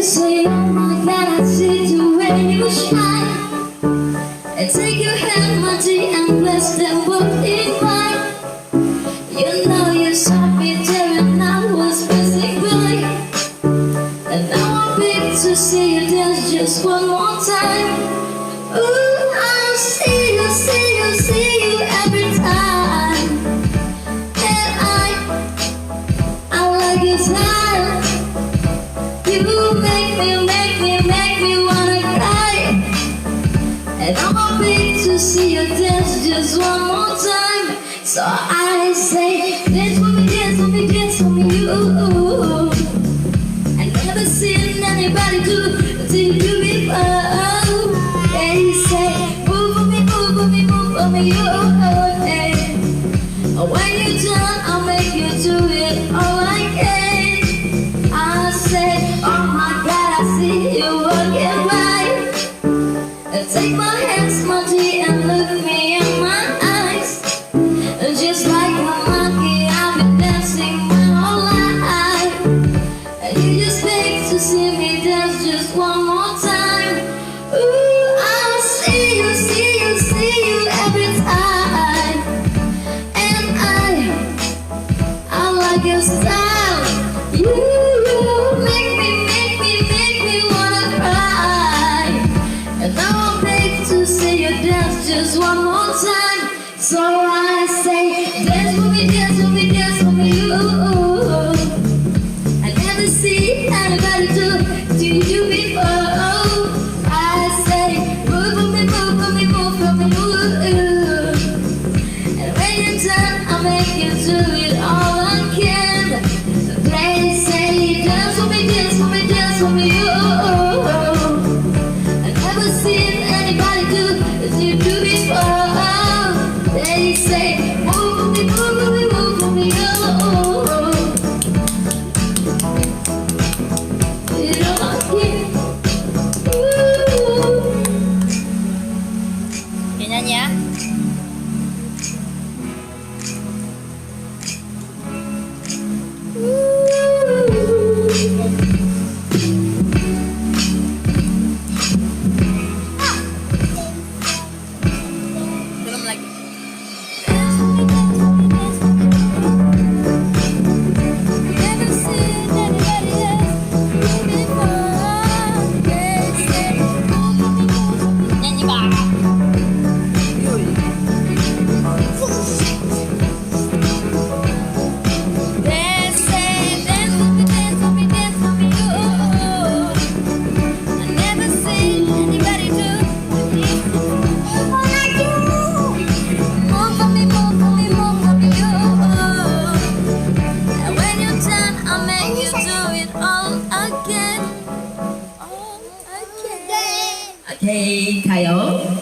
you say, oh my God, I see the way you shine. And take your hand, my dear, and bless them both in mine. You know you saw me there and I was physically. And now I'm big to see you dance just one more time. Ooh, I see you, see you, see you every time. And I like your style. You make me wanna cry. And I'm big to see you dance just one more time. So I say, dance for me, dance for me, dance for me, you. I never seen anybody do before. They say, move for me, move for me, move for me, you. Hey. When you're done, I'll make you do it all again. I say, oh my God, I see you walking by. And take my hands, my dear, and look me in my eyes. And just like a monkey, I've been dancing my whole life. And you just beg to see me dance just one more time. Ooh, I see you, see you, see you every time. And I like your style. You make me wanna cry. And now I'm big to see you dance just one more time. So I say, dance for me, dance for me, dance for me, you. I never see anybody do you before. I say, move for me, move for me, move for me, you. And when you're done, I'll make you do it all again. They say, dance for me, dance for me, dance for me, you. I never seen anybody do before. They say, move for me, move for me, move for me, you. You don't like it. Ooh. Ganyan ya. Belum lagi. Nyanyi bareng. Dance for me, dance for me, dance for me, you. I never seen anybody do it like you. Move for me, move for me, move for me, you. And when you're done, I'll make you do it all again. All again. Okay, 가요.